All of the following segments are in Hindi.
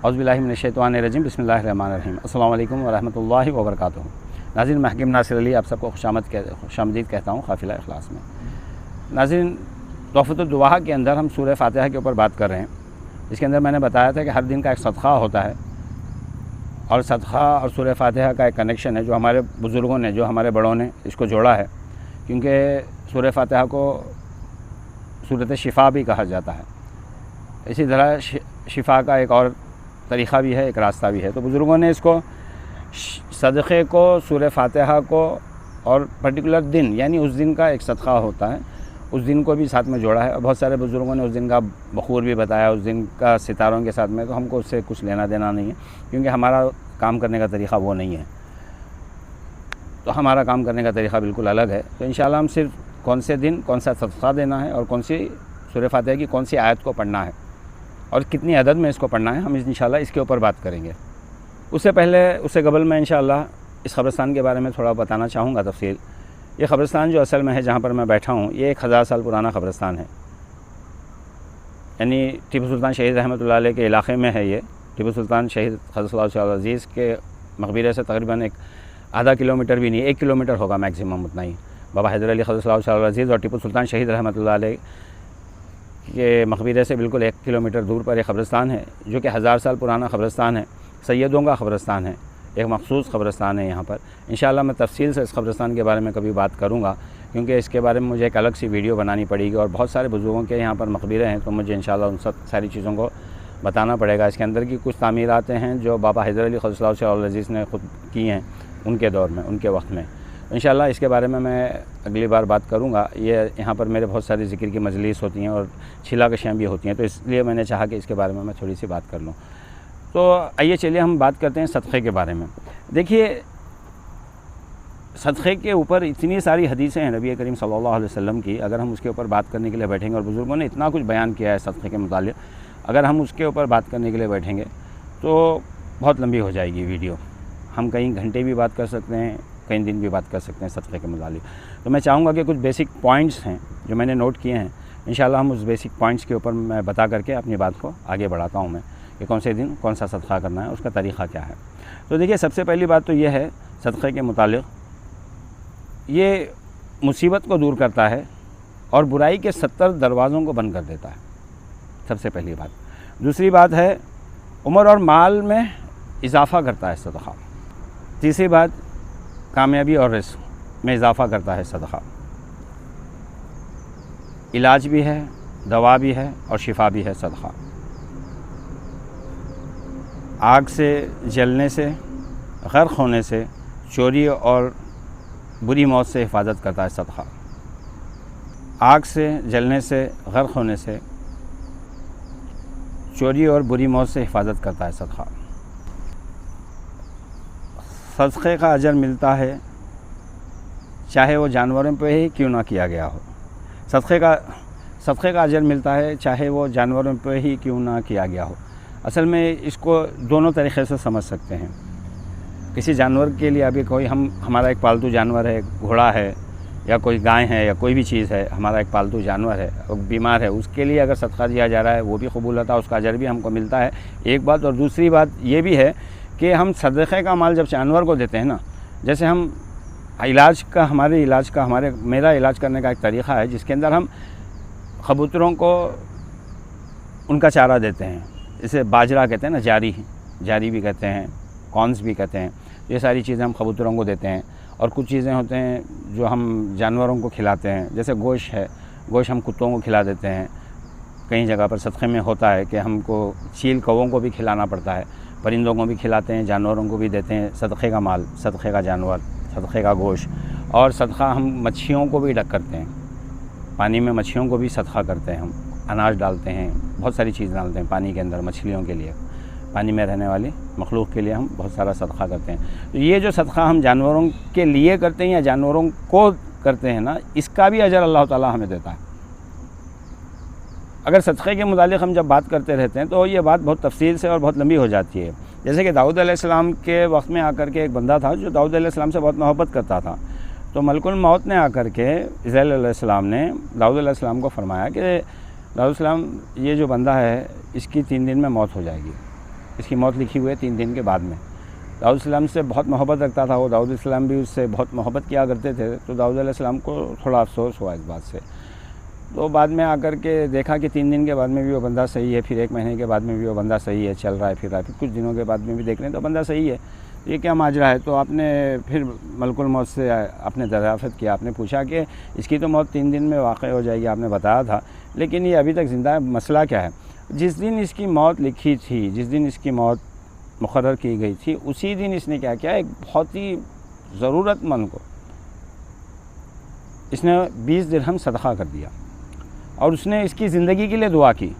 औज़ुबिल्लाहि मिनश्शैतानिर्रजीम बिस्मिल्लाहिर्रहमानिर्रहीम अस्सलामु अलैकुम वरहमतुल्लाहि वबरकातुहू। नाज़रीन, मैं हकीम नासिर अली आप सबको खुशामदीद कहता हूँ काफ़िला इखलास में। नाज़रीन, तोहफ़तुद दुआ के अंदर हम सूरह फ़ातिहा के ऊपर बात कर रहे हैं। इसके अंदर मैंने बताया था कि हर दिन का एक सदक़ा होता है और सदक़ा और सूरह फ़ातिहा का एक कनेक्शन है जो हमारे बुज़ुर्गों ने, जो हमारे बड़ों ने इसको जोड़ा है, क्योंकि सूरह फ़ातिहा को सूरत शिफ़ा भी कहा जाता है। इसी तरह शिफ़ा का एक और तरीक़ा भी है, एक रास्ता भी है। तो बुज़ुर्गों ने इसको सदक़े को, सूरह फ़ातिहा को और पर्टिकुलर दिन, यानी उस दिन का एक सदक़ा होता है, उस दिन को भी साथ में जोड़ा है। और बहुत सारे बुज़ुर्गों ने उस दिन का बखूर भी बताया, उस दिन का सितारों के साथ में। तो हमको उससे कुछ लेना देना नहीं है, क्योंकि हमारा काम करने का तरीक़ा वो नहीं है। तो हमारा काम करने का तरीक़ा बिल्कुल अलग है। तो इंशाअल्लाह हम सिर्फ कौन से दिन कौन सा सदक़ा देना है और कौन सी सूरह फ़ातिहा की कौन सी आयत को पढ़ना है और कितनी अदद में इसको पढ़ना है, हम इंशाअल्लाह इसके ऊपर बात करेंगे। उससे कबल मैं इंशाअल्लाह इस क़ब्रिस्तान के बारे में थोड़ा बताना चाहूँगा तफ़सील। ये क़ब्रिस्तान जो असल में है, जहाँ पर मैं बैठा हूँ, ये 1000 साल पुराना क़ब्रिस्तान है। यानी टीपू सुल्तान शहीद रहमतुल्लाह अलैह के इलाक़े में है ये। टीपू सुल्तान शहीद क़द्दसल्लाहु अज़ीज़ के मक़बरे से तकरीबन एक आधा किलोमीटर भी नहीं, 1 किलोमीटर होगा मैक्सिमम, उतना ही। बाबा हैदर अली क़द्दसल्लाहु अज़ीज़ और टीपू सुल्तान शहीद रहमतुल्लाह अलैह के मक़बरे से बिल्कुल 1 किलोमीटर दूर पर एक क़ब्रिस्तान है, जो कि 1000 साल पुराना क़ब्रिस्तान है। सैयदों का क़ब्रिस्तान है, एक मख़सूस क़ब्रिस्तान है यहाँ पर। इंशाअल्लाह मैं तफ़सील से इस क़ब्रिस्तान के बारे में कभी बात करूँगा, क्योंकि इसके बारे में मुझे एक अलग सी वीडियो बनानी पड़ेगी और बहुत सारे बुज़ुर्गों के यहाँ पर मक़बरे हैं, तो मुझे इंशाअल्लाह उन सब सारी चीज़ों को बताना पड़ेगा। इसके अंदर की कुछ तामीरातें हैं जो बाबा हैदर अली क़द्दसल्लाहु अज़ीज़ ने ख़ुद की हैं उनके दौर में, उनके वक्त में। इंशाअल्लाह इसके बारे में मैं अगली बार बात करूँगा। ये यहाँ पर मेरे बहुत सारी ज़िक्र की मजलिस होती हैं और छिला कशियाँ भी होती हैं, तो इसलिए मैंने चाहा कि इसके बारे में मैं थोड़ी सी बात कर लूँ। तो आइए चलिए हम बात करते हैं सदक़े के बारे में। देखिए, सदक़े के ऊपर इतनी सारी हदीसें हैं नबी करीम सल्लल्लाहु अलैहि वसल्लम की। अगर हम उसके ऊपर बात करने के लिए बैठेंगे, और बुज़ुर्गों ने इतना कुछ बयान किया है सदक़े के मुतालिक, अगर हम उसके ऊपर बात करने के लिए बैठेंगे तो बहुत लंबी हो जाएगी वीडियो। हम कई घंटे भी बात कर सकते हैं, कई दिन भी बात कर सकते हैं सदक़े के मुतालिक। तो मैं चाहूँगा कि कुछ बेसिक पॉइंट्स हैं जो मैंने नोट किए हैं, इंशाअल्लाह हम उस बेसिक पॉइंट्स के ऊपर मैं बता करके अपनी बात को आगे बढ़ाता हूँ मैं, कि कौन से दिन कौन सा सदक़ा करना है, उसका तरीक़ा क्या है। तो देखिए, सबसे पहली बात तो ये है सदक़े के मुतालिक, ये मुसीबत को दूर करता है और बुराई के 70 दरवाज़ों को बंद कर देता है, सबसे पहली बात। दूसरी बात है, उम्र और माल में इजाफ़ा करता है सदक़ा। तीसरी बात, कामयाबी और रिज़्क़ में इजाफ़ा करता है सदक़ा। इलाज भी है, दवा भी है और शिफा भी है सदक़ा। आग से जलने से, गर्क़ होने से, चोरी और बुरी मौत से हिफाजत करता है सदक़ा। आग से जलने से, गर्क़ होने से, चोरी और बुरी मौत से हिफाजत करता है सदक़ा। सदक़े का अजर मिलता है चाहे वो जानवरों पे ही क्यों ना किया गया हो। सदक़े का अजर मिलता है चाहे वो जानवरों पे ही क्यों ना किया गया हो। असल में इसको दोनों तरीक़े से समझ सकते हैं। किसी जानवर के लिए, अभी कोई हमारा एक पालतू जानवर है, घोड़ा है या कोई गाय है या कोई भी चीज़ है, हमारा एक पालतू जानवर है और बीमार है, उसके लिए अगर सदक़ा दिया जा रहा है वो भी कबूल होता है, उसका अजर भी हमको मिलता है, एक बात। और दूसरी बात ये भी है कि हम सदक़े का माल जब जानवर को देते हैं ना, जैसे हम मेरा इलाज करने का एक तरीक़ा है जिसके अंदर हम कबूतरों को उनका चारा देते हैं। इसे बाजरा कहते हैं ना, जारी भी कहते हैं, कॉर्न्स भी कहते हैं। ये सारी चीज़ें हम कबूतरों को देते हैं। और कुछ चीज़ें होते हैं जो हम जानवरों को खिलाते हैं, जैसे गोश्त है, गोश्त हम कुत्तों को खिला देते हैं। कई जगह पर सदक़े में होता है कि हमको चील कौवों को भी खिलाना पड़ता है, परिंदों को भी खिलाते हैं, जानवरों को भी देते हैं सदक़े का माल, सदक़े का जानवर, सदक़े का गोश्त। और सदक़ा हम मच्छियों को भी करते हैं, पानी में मच्छियों को भी सदक़ा करते हैं। हम अनाज डालते हैं, बहुत सारी चीज़ डालते हैं पानी के अंदर मछलियों के लिए, पानी में रहने वाली मखलूक़ के लिए हम बहुत सारा सदक़ा करते हैं। तो ये जो सदक़ा हम जानवरों के लिए करते हैं या जानवरों को करते हैं ना, इसका भी अजर अल्लाह ताला हमें देता है। अगर सदक़े के मुतालिक हम जब बात करते रहते हैं तो ये बात बहुत तफसील से और बहुत लंबी हो जाती है। जैसे कि दाऊद अलैहिस्सलाम के वक्त में आकर के एक बंदा था जो दाऊद अलैहिस्सलाम से बहुत मोहब्बत करता था। तो मलकुल मौत ने आकर के इज़राइल अलैहिस्सलाम ने दाऊद अलैहिस्सलाम को फरमाया कि दाऊद अलैहिस्सलाम, ये जो बंदा है इसकी 3 दिन में मौत हो जाएगी, इसकी मौत लिखी हुई है 3 दिन के बाद में। दाऊद अलैहिस्सलाम से बहुत मोहब्बत रखता था वो, दाऊद अलैहिस्सलाम भी उससे बहुत मोहब्बत किया करते थे। तो दाऊद अलैहिस्सलाम को थोड़ा अफसोस हुआ इस बात से। तो बाद में आकर के देखा कि 3 दिन के बाद में भी वो बंदा सही है, फिर 1 महीने के बाद में भी वो बंदा सही है, चल रहा है, फिर रहा है, फिर कुछ दिनों के बाद में भी देख रहे हैं तो बंदा सही है, ये क्या माजरा है। तो आपने फिर मलकुल मौत से आपने दरियाफ़त किया, आपने पूछा कि इसकी तो मौत 3 दिन में वाक़ हो जाएगी, आपने बताया था, लेकिन ये अभी तक ज़िंदा है, मसला क्या है। जिस दिन इसकी मौत लिखी थी, जिस दिन इसकी मौत मुकर्रर की गई थी, उसी दिन इसने क्या किया, एक बहुत ही ज़रूरतमंद को इसने 20 दिरहम सदका कर दिया और उसने इसकी ज़िंदगी के लिए दुआ की।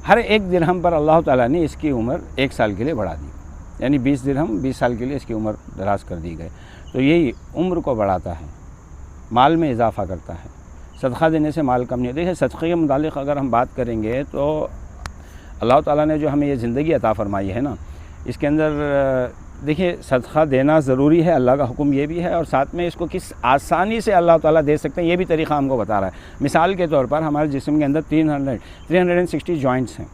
हर एक दिरहम पर अल्लाह ताला ने इसकी उम्र 1 साल के लिए बढ़ा दी, यानी 20 दिरहम 20 साल के लिए इसकी उम्र दराज कर दी गई। तो यही उम्र को बढ़ाता है, माल में इजाफ़ा करता है। सदका देने से माल कम नहीं। देखिए सदक़े के मुतालिक अगर हम बात करेंगे तो अल्लाह ताला ने जो हमें ये ज़िंदगी अता फ़रमाई है ना, इसके अंदर देखिए सदका देना ज़रूरी है, अल्लाह का हुक्म ये भी है, और साथ में इसको किस आसानी से अल्लाह ताला दे सकते हैं ये भी तरीक़ा हमको बता रहा है। मिसाल के तौर पर हमारे जिस्म के अंदर 360 जॉइंट्स हैं।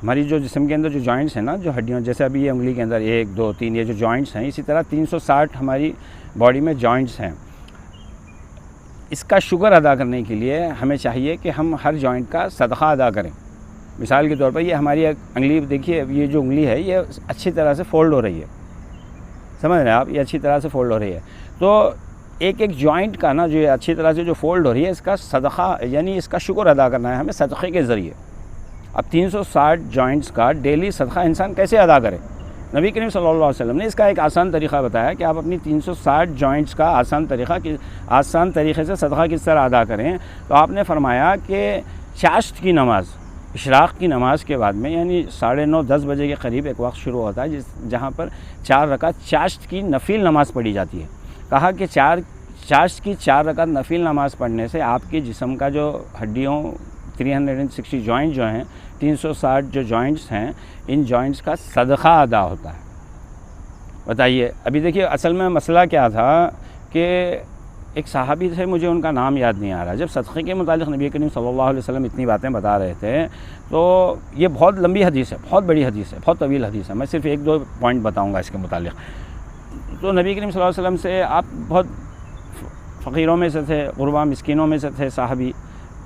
हमारी जो जिस्म के अंदर जो जॉइंट्स हैं ना, जो हड्डियों, जैसे अभी ये उंगली के अंदर 1 2 3 ये जो जॉइंट्स हैं, इसी तरह 360 हमारी बॉडी में जॉइंट्स हैं। इसका शुक्र अदा करने के लिए हमें चाहिए कि हम हर जॉइंट का सदका अदा करें। मिसाल के तौर पर ये हमारी उंगली देखिए, ये जो उंगली है ये अच्छी तरह से फोल्ड हो रही है, समझ रहे हैं आप, ये अच्छी तरह से फोल्ड हो रही है। तो एक एक जॉइंट का ना जो ये अच्छी तरह से जो फोल्ड हो रही है, इसका सदका यानी इसका शुक्र अदा करना है हमें सदक़े के ज़रिए। अब 360 जॉइंट्स का डेली सदका इंसान कैसे अदा करे? नबी करीम सल्लल्लाहु अलैहि वसल्लम ने इसका एक आसान तरीक़ा बताया कि आप अपनी 360 जॉइंट्स का आसान तरीक़े से सदका किस तरह अदा करें। तो आपने फरमाया कि चाश्त की नमाज़, इशराक़ की नमाज़ के बाद में, यानी 9:30 10 बजे के करीब एक वक्त शुरू होता है जहाँ पर 4 रकात चाश्त की नफिल नमाज़ पढ़ी जाती है। कहा कि चाश्त की 4 रकात नफिल नमाज़ पढ़ने से आपके जिस्म का जो हड्डियों 360 जॉइंट जो हैं, 360 जो जॉइंट्स हैं, इन जॉइंट्स का सदका अदा होता है। बताइए, अभी देखिए असल में मसला क्या था कि एक सहाबी थे, मुझे उनका नाम याद नहीं आ रहा, जब सदक़े के मुतालिक नबी करीम सल्लल्लाहु अलैहि वसल्लम इतनी बातें बता रहे थे, तो ये बहुत लंबी हदीस है, बहुत बड़ी हदीस है, बहुत तवील हदीस है। मैं सिर्फ 1-2 पॉइंट बताऊँगा इसके मुतालिक। तो नबी करीम सल्लल्लाहु अलैहि वसल्लम से आप बहुत फ़कीरों में से थे, ग़ुरबा मिस्किनों में से थे सहाबी।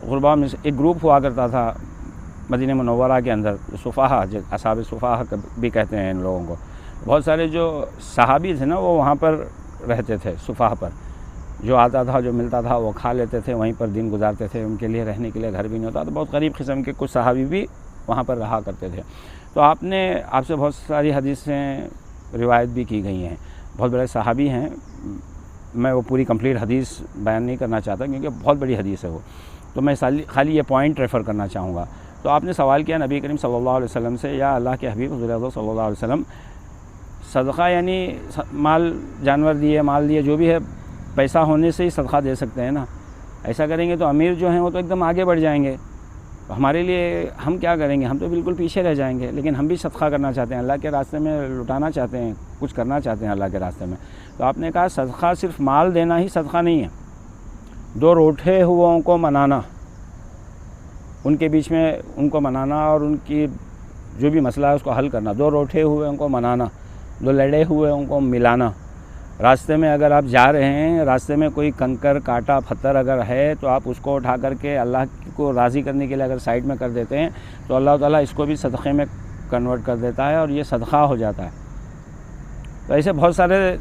ग़ुरबा में एक ग्रुप हुआ करता था मदीना मुनव्वरा के अंदर, सुफ़ाहा, जो असहाब सुफ़ाहा भी कहते हैं इन लोगों को। बहुत सारे जो सहाबी थे ना, वो वहाँ पर रहते थे, सुफ़ाह पर। जो आता था, जो मिलता था, वो खा लेते थे, वहीं पर दिन गुजारते थे। उनके लिए रहने के लिए घर भी नहीं होता, तो बहुत गरीब किस्म के कुछ सहाबी भी वहाँ पर रहा करते थे। तो आपसे बहुत सारी हदीसें रिवायत भी की गई हैं, बहुत बड़े सहाबी हैं। मैं वो पूरी कंप्लीट हदीस बयान नहीं करना चाहता क्योंकि बहुत बड़ी हदीस है वो, तो मैं खाली ये पॉइंट रेफ़र करना चाहूँगा। तो आपने सवाल किया नबी करीम सल्लल्लाहु अलैहि वसल्लम से, या अल्लाह के हबीब हुज़ूर सल्लल्लाहु अलैहि वसल्लम, सदका यानी माल, जानवर दिए, माल दिए, जो भी है, पैसा होने से ही सदका दे सकते हैं ना। ऐसा करेंगे तो अमीर जो हैं वो तो एकदम आगे बढ़ जाएंगे, तो हमारे लिए हम क्या करेंगे, हम तो बिल्कुल पीछे रह जाएंगे। लेकिन हम भी सदका करना चाहते हैं, अल्लाह के रास्ते में लुटाना चाहते हैं, कुछ करना चाहते हैं अल्लाह के रास्ते में। तो आपने कहा सदका सिर्फ माल देना ही सदका नहीं है, 2 रूठे हुओं को मनाना, उनके बीच में उनको मनाना और उनकी जो भी मसला है उसको हल करना। 2 रूठे हुए उनको मनाना, 2 लड़े हुए उनको मिलाना। रास्ते में अगर आप जा रहे हैं, रास्ते में कोई कंकर, कांटा, पत्थर अगर है, तो आप उसको उठा करके अल्लाह को राज़ी करने के लिए अगर साइड में कर देते हैं, तो अल्लाह ताला इसको भी सदक़े में कन्वर्ट कर देता है और ये सदक़ा हो जाता है। तो ऐसे बहुत सारे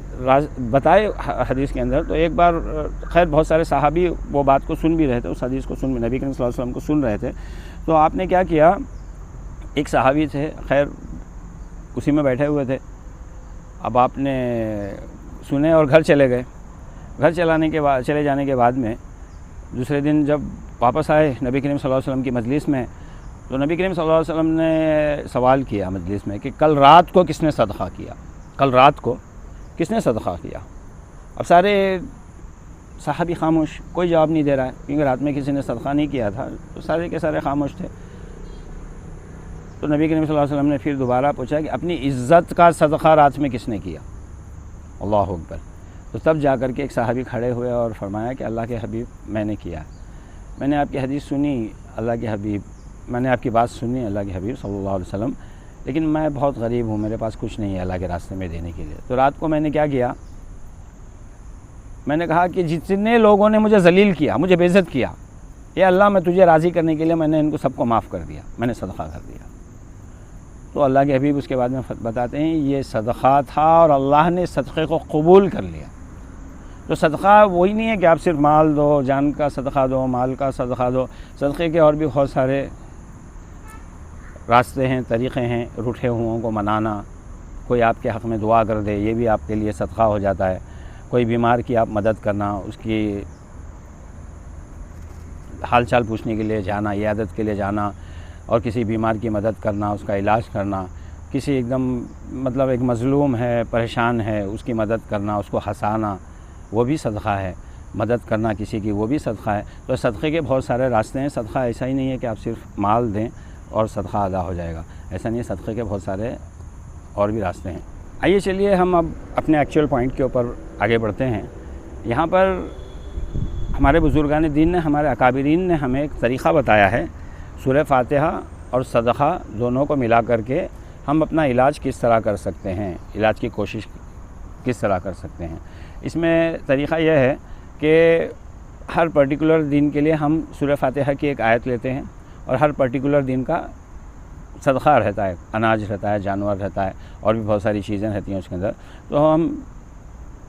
बताए हदीस के अंदर। तो एक बार खैर बहुत सारे सहाबी वो बात को सुन भी रहे थे, उस हदीस को नबी करीम सल्लल्लाहु अलैहि वसल्लम को सुन रहे थे। तो आपने क्या किया, एक सहाबी थे, खैर उसी में बैठे हुए थे। अब आपने सुने और घर चले गए। घर चले जाने के बाद में दूसरे दिन जब वापस आए नबी करीम सल्लल्लाहु अलैहि वसल्लम की मजलिस में, तो नबी करीम सल्लल्लाहु अलैहि वसल्लम ने सवाल किया मजलिस में कि कल रात को किसने सदका किया, कल रात को किसने सदका किया। अब सारे सहाबी खामोश, कोई जवाब नहीं दे रहा है क्योंकि रात में किसी ने सदका नहीं किया था, तो सारे के सारे खामोश थे। तो नबी करीम सल्लल्लाहु अलैहि वसल्लम ने फिर दोबारा पूछा कि अपनी इज़्ज़त का सदका रात में किसने किया। अल्लाहु अकबर। तो तब जाकर के एक सहाबी खड़े हुए और फरमाया कि अल्लाह के हबीब, मैंने किया, मैंने आपकी हदीस सुनी अल्लाह के हबीब, मैंने आपकी बात सुनी अल्लाह के हबीब सल्लल्लाहु अलैहि वसल्लम लेकिन मैं बहुत गरीब हूँ, मेरे पास कुछ नहीं है अल्लाह के रास्ते में देने के लिए। तो रात को मैंने क्या किया, मैंने कहा कि जितने लोगों ने मुझे जलील किया, मुझे बेइज्जत किया, ये अल्लाह मैं तुझे राज़ी करने के लिए मैंने इनको सबको माफ़ कर दिया, मैंने सदक़ा कर दिया। तो अल्लाह के हबीब उसके बाद में बताते हैं ये सदक़ा था और अल्लाह ने सदक़े को कबूल कर लिया। तो सदक़ा वही नहीं है कि आप सिर्फ माल दो, जान का सदक़ा दो, माल का सदक़ा दो। सदक़े के और भी बहुत सारे रास्ते हैं, तरीक़े हैं। रूठे हुओं को मनाना, कोई आपके हक़ में दुआ कर दे, ये भी आपके लिए सदक़ा हो जाता है। कोई बीमार की आप मदद करना, उसकी हाल चाल पूछने के लिए जाना, इयादत के लिए जाना और किसी बीमार की मदद करना, उसका इलाज करना। किसी एकदम मतलब एक मज़लूम है, परेशान है, उसकी मदद करना, उसको हंसाना, वो भी सदक़ा है। मदद करना किसी की, वो भी सदक़ा है। तो सदक़े के बहुत सारे रास्ते हैं। सदक़ा ऐसा ही नहीं है कि आप सिर्फ माल दें और सदक़ा अदा हो जाएगा, ऐसा नहीं है। सदक़े के बहुत सारे और भी रास्ते हैं। आइए चलिए हम अब अपने एक्चुअल पॉइंट के ऊपर आगे बढ़ते हैं। यहाँ पर हमारे बुज़ुर्गान दीन ने, हमारे अकाबिरीन ने हमें एक तरीक़ा बताया है। सूरह फ़ातिहा और सदक़ा दोनों को मिला करके हम अपना इलाज किस तरह कर सकते हैं, इलाज की कोशिश किस तरह कर सकते हैं। इसमें तरीक़ा यह है कि हर पर्टिकुलर दिन के लिए हम सूरह फ़ातिहा की एक आयत लेते हैं और हर पर्टिकुलर दिन का सदक़ा रहता है, अनाज रहता है, जानवर रहता है और भी बहुत सारी चीज़ें रहती हैं उसके अंदर। तो हम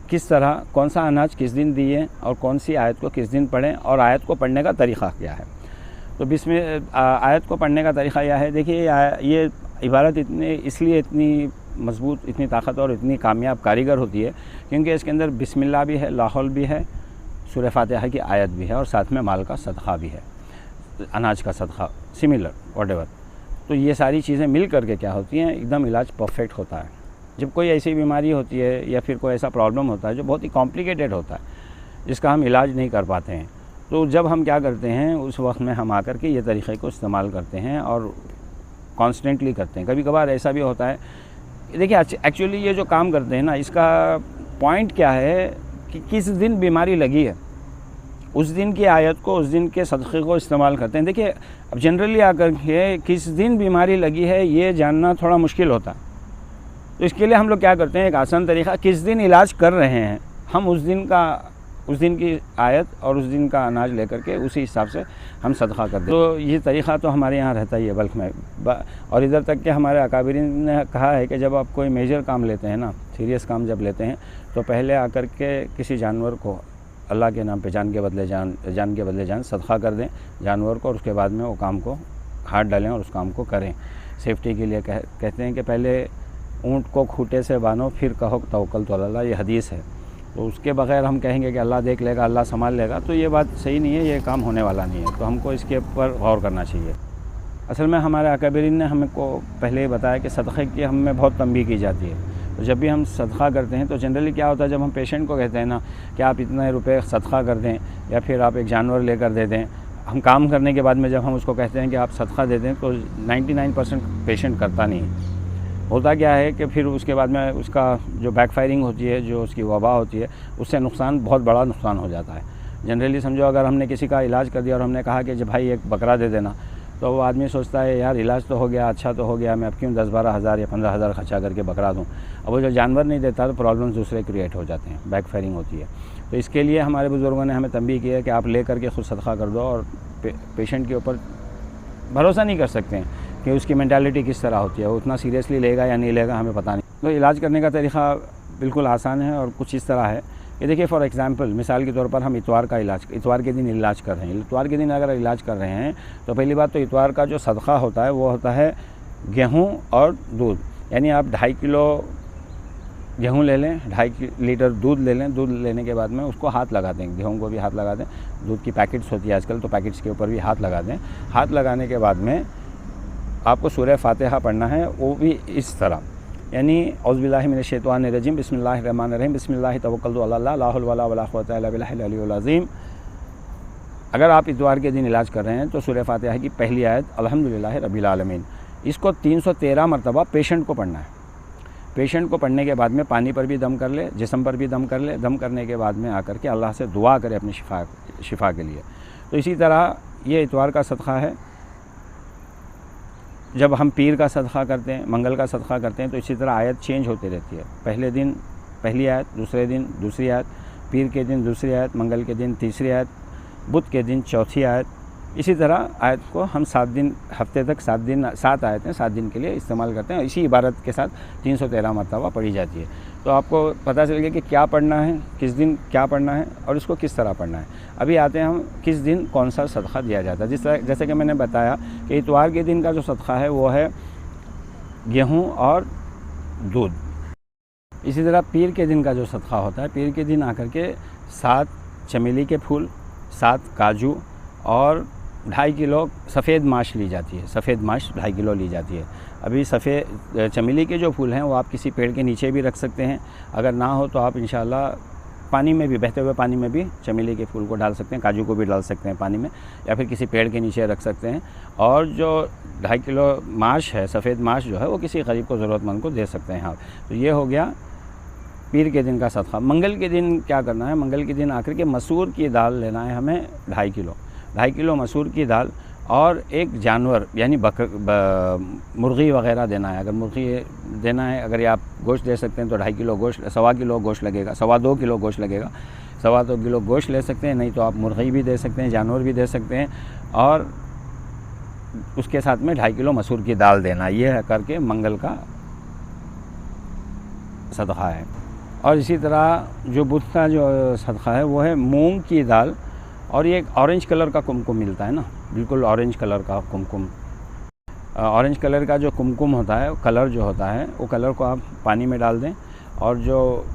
किस तरह, कौन सा अनाज किस दिन दिए और कौन सी आयत को किस दिन पढ़ें और आयत को पढ़ने का तरीक़ा क्या है। तो आयत को पढ़ने का तरीक़ा यह है, देखिए ये इबारत इसलिए इतनी मज़बूत, इतनी ताकत और इतनी कामयाब कारीगर होती है क्योंकि इसके अंदर बिस्मिल्लाह भी है, लाहौल भी है, सूरह फ़ातिहा की आयत भी है और साथ में माल का सदक़ा भी है, अनाज का सदक़ा, सिमिलर व्हाटएवर। तो ये सारी चीज़ें मिल करके क्या होती हैं, एकदम इलाज परफेक्ट होता है। जब कोई ऐसी बीमारी होती है या फिर कोई ऐसा प्रॉब्लम होता है जो बहुत ही कॉम्प्लिकेटेड होता है, जिसका हम इलाज नहीं कर पाते हैं, तो जब हम क्या करते हैं उस वक्त में हम आकर के ये तरीक़े को इस्तेमाल करते हैं और कॉन्स्टेंटली करते हैं। कभी कभार ऐसा भी होता है, देखिए एक्चुअली ये जो काम करते हैं ना, इसका पॉइंट क्या है कि किस दिन बीमारी लगी है, उस दिन की आयत को, उस दिन के सदक़े को इस्तेमाल करते हैं। देखिए अब जनरली आकर के किस दिन बीमारी लगी है ये जानना थोड़ा मुश्किल होता है। तो इसके लिए हम लोग क्या करते हैं, एक आसान तरीक़ा, किस दिन इलाज कर रहे हैं हम उस दिन की आयत और उस दिन का अनाज लेकर के उसी हिसाब से हम सदक़ा कर दें। तो ये तरीक़ा तो हमारे यहाँ रहता ही है बल्क में। और इधर तक कि हमारे अकाबिरीन ने कहा है कि जब आप कोई मेजर काम लेते हैं ना, सीरियस काम जब लेते हैं, तो पहले आकर के किसी जानवर को अल्लाह के नाम पे जान के बदले जान सदक़ा कर दें जानवर को, और उसके बाद में वो काम को हाथ डालें और उस काम को करें। सेफ्टी के लिए कहते हैं कि पहले ऊँट को खूंटे से बांधो फिर कहो तवक्कल तो अल्लाह, ये हदीस है। तो उसके बगैर हम कहेंगे कि अल्लाह देख लेगा, अल्लाह संभाल लेगा, तो ये बात सही नहीं है, ये काम होने वाला नहीं है। तो हमको इसके ऊपर गौर करना चाहिए। असल में हमारे अकाबिरीन ने हमको पहले ही बताया कि सदक़े की हमें बहुत तंबीह की जाती है। तो जब भी हम सदक़ा करते हैं तो जनरली क्या होता है, जब हम पेशेंट को कहते हैं ना कि आप इतने रुपए सदक़ा कर दें या फिर आप एक जानवर लेकर दे दें, हम काम करने के बाद में जब हम उसको कहते हैं कि आप सदक़ा दे दें, तो 99% पेशेंट करता नहीं। होता क्या है कि फिर उसके बाद में उसका जो बैकफायरिंग होती है, जो उसकी वबा होती है, उससे नुकसान, बहुत बड़ा नुकसान हो जाता है। जनरली समझो अगर हमने किसी का इलाज कर दिया और हमने कहा कि जब भाई एक बकरा दे देना, तो वो आदमी सोचता है यार इलाज तो हो गया, अच्छा तो हो गया, मैं अब क्यों 10-12 हज़ार या 15 हज़ार खर्चा करके बकरा दूँ। अब वो जो जानवर नहीं देता तो प्रॉब्लम्स दूसरे क्रिएट हो जाते हैं, बैकफायरिंग होती है। तो इसके लिए हमारे बुज़ुर्गों ने हमें तंबीह की है कि आप ले करके ख़ुद सदक़ा कर दो, और पेशेंट के ऊपर भरोसा नहीं कर सकते हैं कि उसकी मेंटालिटी किस तरह होती है, वो उतना सीरियसली लेगा या नहीं लेगा, हमें पता नहीं। तो इलाज करने का तरीक़ा बिल्कुल आसान है और कुछ इस तरह है कि देखिए फॉर एग्ज़ाम्पल, मिसाल के तौर पर हम इतवार के दिन इलाज कर रहे हैं। इतवार के दिन अगर इलाज कर रहे हैं तो पहली बात तो इतवार का जो सदक़ा होता है वो होता है गेहूँ और दूध। यानी आप 2.5 किलो गेहूँ ले लें, 2.5 लीटर दूध ले लें। दूध लेने के बाद में उसको हाथ लगा दें, गेहूँ को भी हाथ लगा दें। दूध की पैकेट्स होती है आजकल, तो पैकेट्स के ऊपर भी हाथ लगा दें। हाथ लगाने के बाद में आपको सूरह फ़ातिहा पढ़ना है, वो भी इस तरह, यानी औज़ु बिल्लाहि मिनश शैतानिर रजीम, बिस्मिल्लाहिर रहमानिर रहीम, बिस्मिल्लाहि तवक्कलतु अला ला हौला वला कुव्वता इल्ला बिल्लाहिल अलिय्युल अज़ीम। अगर आप इतवार के दिन इलाज कर रहे हैं तो सूरह फ़ातिहा की पहली आयत अल्हम्दुलिल्लाहि रब्बिल आलमीन, इसको 313 मरतबा पेशेंट को पढ़ना है। पेशेंट को पढ़ने के बाद में पानी पर भी दम कर ले, जिस्म पर भी दम कर ले। दम करने के बाद में आकर के अल्लाह से दुआ करे अपनी शिफा के लिए। तो इसी तरह ये इतवार का सदक़ा है। जब हम पीर का सदक़ा करते हैं, मंगल का सदक़ा करते हैं, तो इसी तरह आयत चेंज होती रहती है। पहले दिन पहली आयत, दूसरे दिन दूसरी आयत, पीर के दिन दूसरी आयत, मंगल के दिन तीसरी आयत, बुध के दिन चौथी आयत। इसी तरह आयत को हम 7 दिन, हफ्ते तक 7 आयतें 7 दिन के लिए इस्तेमाल करते हैं। इसी इबारत के साथ 313 मरतबा पढ़ी जाती है। तो आपको पता चल गया कि क्या पढ़ना है, किस दिन क्या पढ़ना है और इसको किस तरह पढ़ना है। अभी आते हैं हम किस दिन कौन सा सदक़ा दिया जाता है। जैसे कि मैंने बताया कि इतवार के दिन का जो सदक़ा है वो है गेहूँ और दूध। इसी तरह पीर के दिन का जो सदक़ा होता है, पीर के दिन आकर के 7 चमेली के फूल, 7 काजू और 2.5 किलो सफ़ेद माश ली जाती है। सफ़ेद माश 2.5 किलो ली जाती है। अभी सफ़ेद चमेली के जो फूल हैं वो आप किसी पेड़ के नीचे भी रख सकते हैं। अगर ना हो तो आप इंशाअल्लाह पानी में भी, बहते हुए पानी में भी चमेली के फूल को डाल सकते हैं, काजू को भी डाल सकते हैं पानी में, या फिर किसी पेड़ के नीचे रख सकते हैं। और जो 2.5 किलो माश है, सफ़ेद माश जो है, वो किसी गरीब को, ज़रूरतमंद को दे सकते हैं आप। तो ये हो गया पीर के दिन का सदक़ा। मंगल के दिन क्या करना है? मंगल के दिन आकर के मसूर की दाल लेना है हमें 2.5 किलो मसूर की दाल, और एक जानवर यानी मुर्गी वग़ैरह देना है। अगर मुर्गी देना है, अगर आप गोश्त दे सकते हैं तो 2.5 किलो गोश्त, 2.25 किलो गोश्त लगेगा, 2.25 किलो गोश्त लगेगा। 2.25 किलो गोश्त ले सकते हैं, नहीं तो आप मुर्गी भी दे सकते हैं, जानवर भी दे सकते हैं। और उसके साथ में 2.5 किलो मसूर की दाल देना, ये है करके मंगल का सदक़ा है। और इसी तरह जो बुध का जो सदक़ा है वो है मूंग की दाल, और ये एक ऑरेंज कलर का कुमकुम मिलता है ना, बिल्कुल ऑरेंज कलर का कुमकुम। ऑरेंज कलर का जो कुमकुम होता है, कलर जो होता है, वो कलर को आप पानी में डाल दें, और जो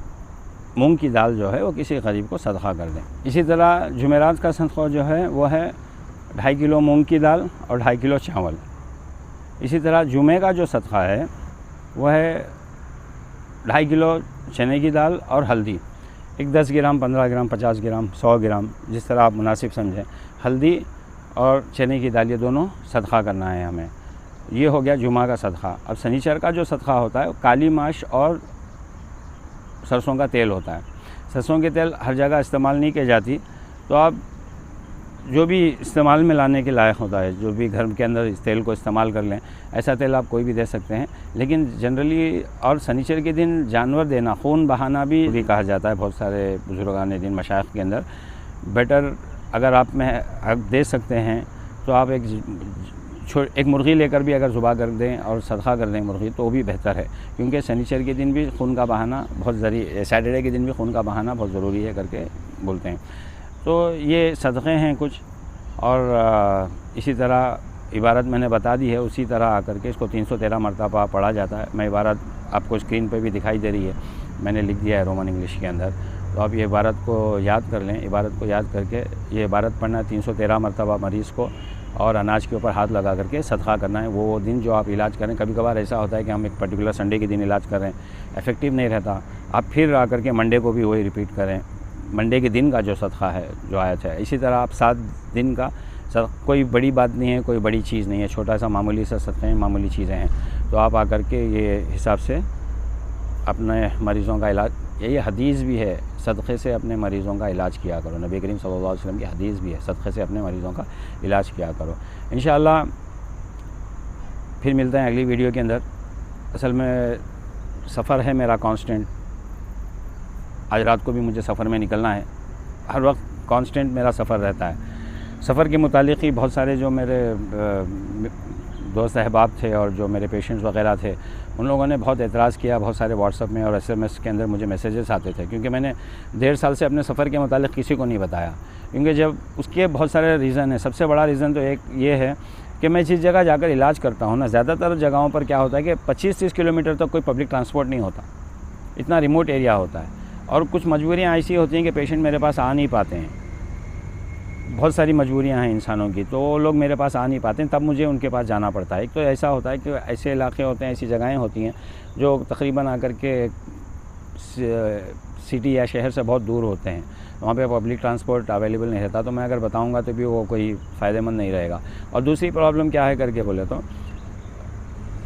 मूंग की दाल जो है वो किसी गरीब को सदक़ा कर दें। इसी तरह जुमेरात का सदक़ा जो है वो है 2.5 किलो मूंग की दाल और 2.5 किलो चावल। इसी तरह जुमे का जो सदक़ा है वो है 2.5 किलो चने की दाल और हल्दी, एक 10 ग्राम, 15 ग्राम, 50 ग्राम, 100 ग्राम, जिस तरह आप मुनासिब समझें। हल्दी और चने की दाल, ये दोनों सदक़ा करना है हमें। ये हो गया जुमा का सदक़ा। अब शनिचर का जो सदक़ा होता है, काली माश और सरसों का तेल होता है। सरसों के तेल हर जगह इस्तेमाल नहीं की जाती, तो आप जो भी इस्तेमाल में लाने के लायक होता है, जो भी घर के अंदर इस तेल को इस्तेमाल कर लें, ऐसा तेल आप कोई भी दे सकते हैं। लेकिन जनरली, और शनिचर के दिन जानवर देना, खून बहाना भी कहा जाता है बहुत सारे बुजुर्गान दिन मशाइख के अंदर। बेटर अगर आप दे सकते हैं तो आप एक मुर्गी लेकर भी अगर ज़ुबा कर दें और सदक़ा कर दें मुर्गी, तो भी बेहतर है, क्योंकि शनिचर के दिन भी खून का बहाना बहुत सैटरडे के दिन भी खून का बहाना बहुत ज़रूरी है करके बोलते हैं। तो ये सदक़े हैं कुछ। और इसी तरह इबारत मैंने बता दी है, उसी तरह आकर के इसको 313 मरतबा पढ़ा जाता है। मैं इबारत आपको स्क्रीन पे भी दिखाई दे रही है, मैंने लिख दिया है रोमन इंग्लिश के अंदर। तो आप ये इबारत को याद कर लें। इबारत को याद करके ये इबारत पढ़ना है 313 मरतबा मरीज़ को, और अनाज के ऊपर हाथ लगा करके सदक़ा करना है। वो दिन जो आप इलाज करें, कभी कभार ऐसा होता है कि हम एक पर्टिकुलर संडे के दिन इलाज कर रहे हैं, इफ़ेक्टिव नहीं रहता, आप फिर आकर के मंडे को भी वही रिपीट करें। मंडे के दिन का जो सदक़ा है, जो आयत है, इसी तरह आप 7 दिन का कोई बड़ी बात नहीं है, कोई बड़ी चीज़ नहीं है, छोटा सा मामूली सा सदक़े हैं, मामूली चीज़ें हैं। तो आप आकर के ये हिसाब से अपने मरीज़ों का इलाज, ये हदीस भी है, सदक़े से अपने मरीज़ों का इलाज किया करो। नबी करीम सल्लल्लाहु अलैहि वसल्लम की हदीस भी है, सदक़े से अपने मरीज़ों का इलाज किया करो। इंशाअल्लाह फिर मिलते हैं अगली वीडियो के अंदर। असल में सफ़र है मेरा कांस्टेंट, आज रात को भी मुझे सफ़र में निकलना है। हर वक्त कांस्टेंट मेरा सफ़र रहता है। सफ़र के मुतालिक ही बहुत सारे जो मेरे दोस्त अहबाब थे और जो मेरे पेशेंट्स वग़ैरह थे, उन लोगों ने बहुत एतराज़ किया। बहुत सारे व्हाट्सएप में और SMS के अंदर मुझे मैसेजेस आते थे, क्योंकि मैंने 1.5 साल से अपने सफ़र के मुतालिक किसी को नहीं बताया। क्योंकि जब उसके बहुत सारे रीज़न हैं। सबसे बड़ा रीज़न तो एक ये है कि मैं जिस जगह जाकर इलाज करता हूँ ना, ज़्यादातर जगहों पर क्या होता है कि 25-30 किलोमीटर तक कोई पब्लिक ट्रांसपोर्ट नहीं होता, इतना रिमोट एरिया होता है। और कुछ मजबूरियाँ ऐसी होती हैं कि पेशेंट मेरे पास आ नहीं पाते हैं। बहुत सारी मजबूरियां हैं इंसानों की, तो वो लोग मेरे पास आ नहीं पाते हैं, तब मुझे उनके पास जाना पड़ता है। एक तो ऐसा होता है कि ऐसे इलाके होते हैं, ऐसी जगहें होती हैं जो तकरीबन आकर के सिटी या शहर से बहुत दूर होते हैं, वहाँ पे पब्लिक ट्रांसपोर्ट अवेलेबल नहीं रहता। तो मैं अगर बताऊँगा तो भी वो कोई फ़ायदेमंद नहीं रहेगा। और दूसरी प्रॉब्लम क्या है करके बोले तो,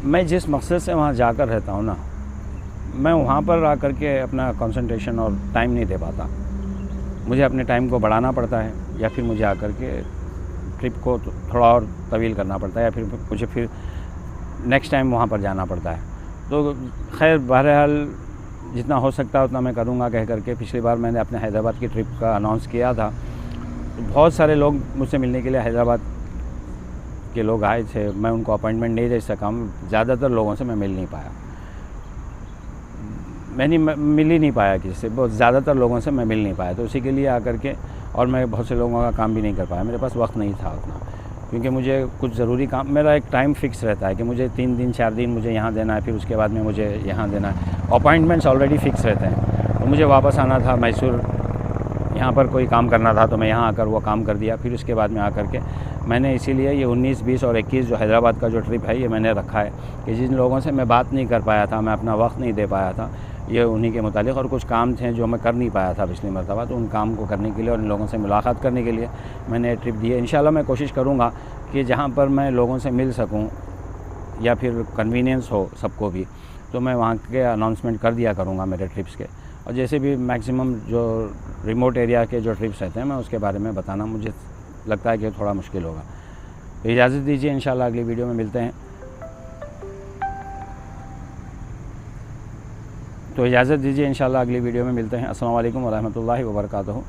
मैं जिस मकसद से वहाँ जाकर रहता हूँ ना, मैं वहाँ पर आकर के अपना कंसंट्रेशन और टाइम नहीं दे पाता। मुझे अपने टाइम को बढ़ाना पड़ता है, या फिर मुझे आकर के ट्रिप को थोड़ा और तवील करना पड़ता है, या फिर मुझे फिर नेक्स्ट टाइम वहाँ पर जाना पड़ता है। तो खैर बहरहाल जितना हो सकता है उतना मैं करूँगा कह करके पिछली बार मैंने अपने हैदराबाद की ट्रिप का अनाउंस किया था। तो बहुत सारे लोग मुझसे मिलने के लिए हैदराबाद के लोग आए थे, मैं उनको अपॉइंटमेंट नहीं दे सका। ज़्यादातर लोगों से मैं मिल नहीं पाया, मिल ही नहीं पाया किसी से, बहुत ज़्यादातर लोगों से मैं मिल नहीं पाया। तो उसी के लिए आकर के, और मैं बहुत से लोगों का काम भी नहीं कर पाया, मेरे पास वक्त नहीं था उतना, क्योंकि मुझे कुछ ज़रूरी काम, मेरा एक टाइम फ़िक्स रहता है कि मुझे 3 दिन 4 दिन मुझे यहाँ देना है, फिर उसके बाद में मुझे यहाँ देना है। अपॉइंटमेंट्स ऑलरेडी फ़िक्स रहते हैं। तो मुझे वापस आना था मैसूर, यहाँ पर कोई काम करना था, तो मैं यहाँ आकर वो काम कर दिया। फिर उसके बाद में आकर के मैंने इसीलिए ये 19, 20 और 21 जो हैदराबाद का जो ट्रिप है ये मैंने रखा है कि जिन लोगों से मैं बात नहीं कर पाया था, मैं अपना वक्त नहीं दे पाया था, ये उन्हीं के मुतालिक, और कुछ काम थे जो मैं कर नहीं पाया था पिछली मरतबा, तो उन काम को करने के लिए और इन लोगों से मुलाकात करने के लिए मैंने ट्रिप दी है। इंशाल्लाह मैं कोशिश करूँगा कि जहाँ पर मैं लोगों से मिल सकूँ या फिर कन्वीनियंस हो सबको भी, तो मैं वहाँ के अनाउंसमेंट कर दिया करूँगा मेरे ट्रिप्स के। और जैसे भी मैक्सिमम जो रिमोट एरिया के जो ट्रिप्स रहते हैं मैं उसके बारे में बताना मुझे लगता है कि थोड़ा मुश्किल होगा। तो इजाज़त दीजिए, इंशाल्लाह अगली वीडियो में मिलते हैं। अस्सलाम वालेकुम व रहमतुल्लाहि व बरकातहू।